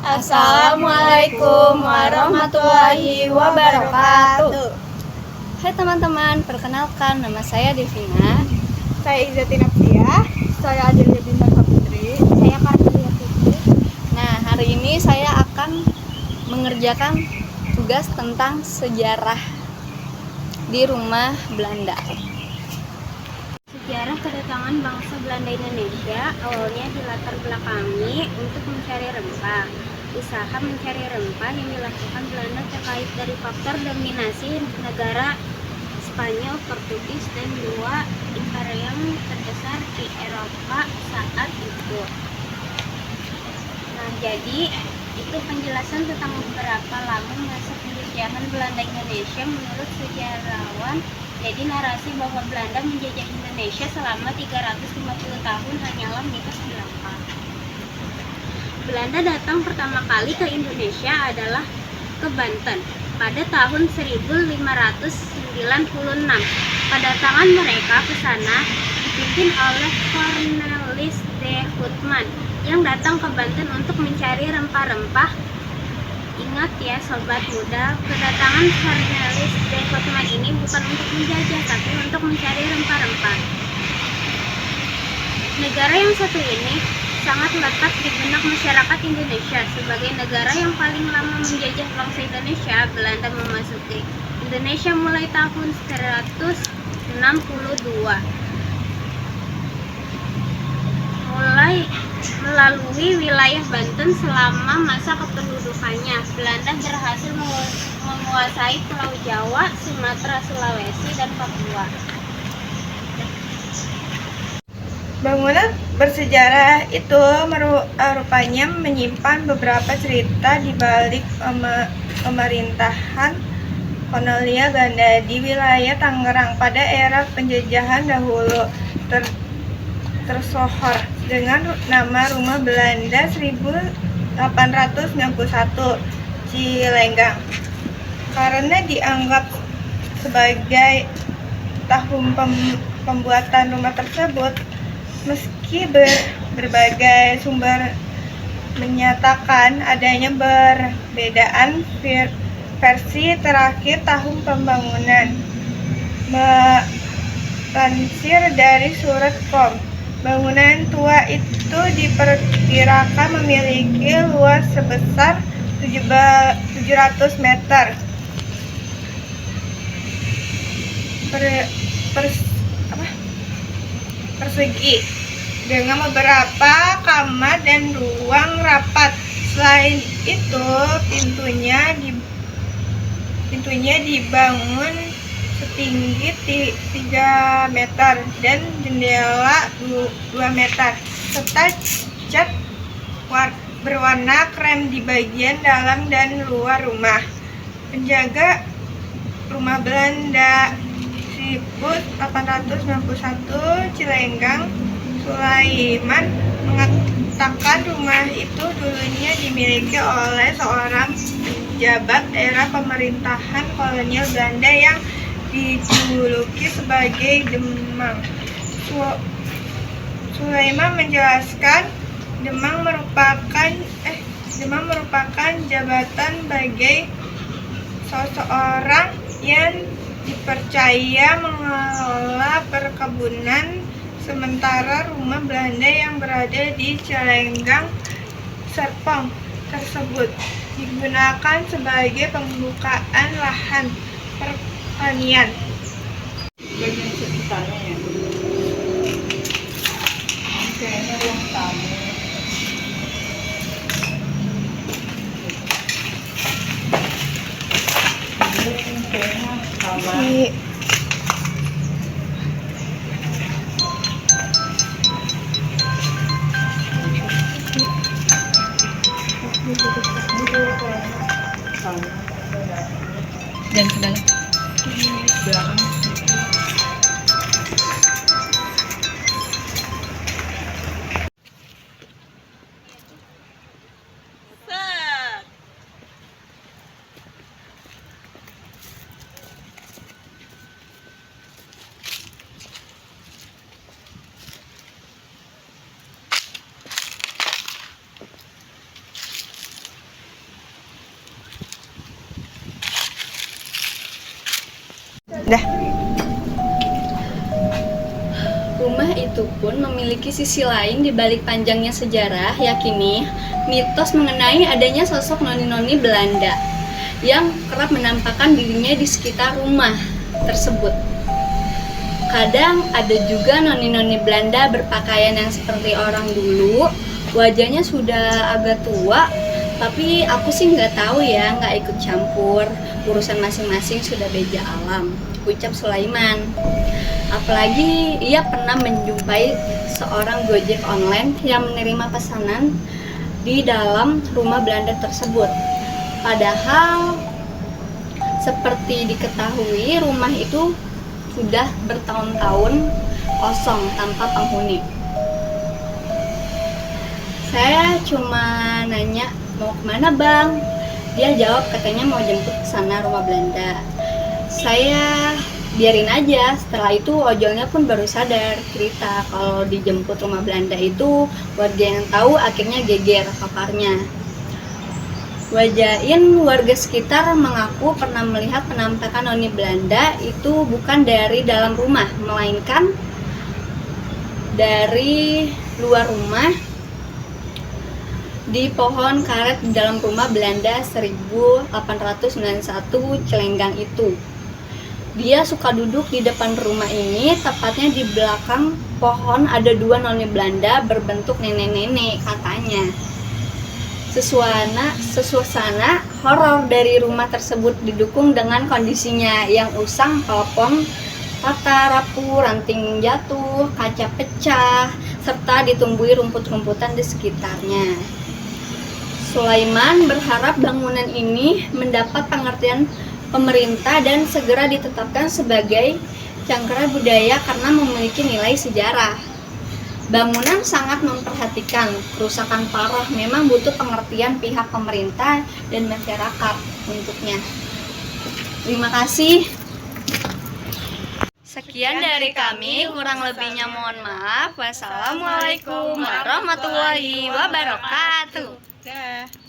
Assalamualaikum warahmatullahi wabarakatuh. Hai teman-teman, perkenalkan nama saya Devina. Saya Izzatin Afia. Saya Adelia Bintang Putri. Saya Kartika Putri. Nah, hari ini saya akan mengerjakan tugas tentang sejarah di rumah Belanda. Sejarah kedatangan bangsa Belanda Indonesia awalnya dilatar belakangi untuk mencari rempah. Usaha mencari rempah yang dilakukan Belanda terkait dari faktor dominasi negara Spanyol, Portugis, dan dua imperium terbesar di Eropa saat itu. Nah, jadi itu penjelasan tentang beberapa lama masa penjajahan Belanda Indonesia menurut sejarawan. Jadi narasi bahwa Belanda menjajah Indonesia selama 350 tahun hanyalah mitos belaka. Belanda datang pertama kali ke Indonesia adalah ke Banten pada tahun 1596. Kedatangan mereka ke sana dipimpin oleh Cornelis de Houtman yang datang ke Banten untuk mencari rempah-rempah. Ingat ya sobat muda, kedatangan Cornelis de Houtman ini bukan untuk menjajah, tapi untuk mencari rempah-rempah. Negara yang satu ini sangat lekat di benak masyarakat Indonesia. Sebagai negara yang paling lama menjajah bangsa Indonesia, Belanda memasuki Indonesia mulai tahun 1162. Mulai melalui wilayah Banten selama masa kependudukannya, Belanda berhasil menguasai Pulau Jawa, Sumatera, Sulawesi, dan Papua. Bangunan bersejarah itu rupanya menyimpan beberapa cerita di balik pemerintahan kolonial Belanda di wilayah Tangerang pada era penjajahan dahulu. Tersohor dengan nama Rumah Belanda 1891 Cilenggang karena dianggap sebagai tahun pembuatan rumah tersebut. Meski berbagai sumber menyatakan adanya perbedaan versi terakhir tahun pembangunan. Melansir dari surat KOM, bangunan tua itu diperkirakan memiliki luas sebesar 700 meter persegi dengan beberapa kamar dan ruang rapat. Selain itu, pintunya dibangun setinggi 3 meter dan jendela 2 meter serta cat berwarna krem di bagian dalam dan luar rumah. Penjaga Rumah Belanda 1891 Cilenggang, Sulaiman, mengatakan rumah itu dulunya dimiliki oleh seorang pejabat era pemerintahan kolonial Belanda yang dijuluki sebagai Demang. Sulaiman menjelaskan Demang merupakan jabatan sebagai seseorang yang dipercaya mengelola perkebunan, sementara rumah Belanda yang berada di Cilenggang, Serpong tersebut digunakan sebagai pembukaan lahan pertanian. Bagian sekitarnya ya. Kayaknya ruang tamu. Ini kayaknya kamar. Dan ke dalam. Belakang. Dah. Rumah itu pun memiliki sisi lain di balik panjangnya sejarah, yakni mitos mengenai adanya sosok noni-noni Belanda yang kerap menampakkan dirinya di sekitar rumah tersebut. Kadang ada juga noni-noni Belanda berpakaian yang seperti orang dulu, wajahnya sudah agak tua, tapi aku sih nggak tahu ya, nggak ikut campur, urusan masing-masing sudah beda alam, ucap Sulaiman. Apalagi ia pernah menjumpai seorang Gojek online yang menerima pesanan di dalam rumah Belanda tersebut. Padahal seperti diketahui rumah itu sudah bertahun-tahun kosong tanpa penghuni. Saya cuma nanya, mau kemana bang? Dia jawab katanya mau jemput ke sana rumah Belanda. Saya biarin aja. Setelah itu ojolnya pun baru sadar cerita kalau dijemput rumah Belanda itu warga yang tahu akhirnya geger paparnya. Wajain warga sekitar mengaku pernah melihat penampakan noni Belanda itu bukan dari dalam rumah, melainkan dari luar rumah di pohon karet di dalam rumah Belanda 1891 Celenggang itu. Dia suka duduk di depan rumah ini, tepatnya di belakang pohon ada dua noni Belanda berbentuk nenek-nenek katanya. Suasana horor dari rumah tersebut didukung dengan kondisinya yang usang, pelopong, tata rapuh, ranting jatuh, kaca pecah, serta ditumbuhi rumput-rumputan di sekitarnya. Sulaiman berharap bangunan ini mendapat pengertian pemerintah dan segera ditetapkan sebagai cagar budaya karena memiliki nilai sejarah. Bangunan sangat memperhatikan kerusakan parah, memang butuh pengertian pihak pemerintah dan masyarakat untuknya. Terima kasih. Sekian dari kami, kurang lebihnya mohon maaf. Wassalamualaikum warahmatullahi wabarakatuh. Dah.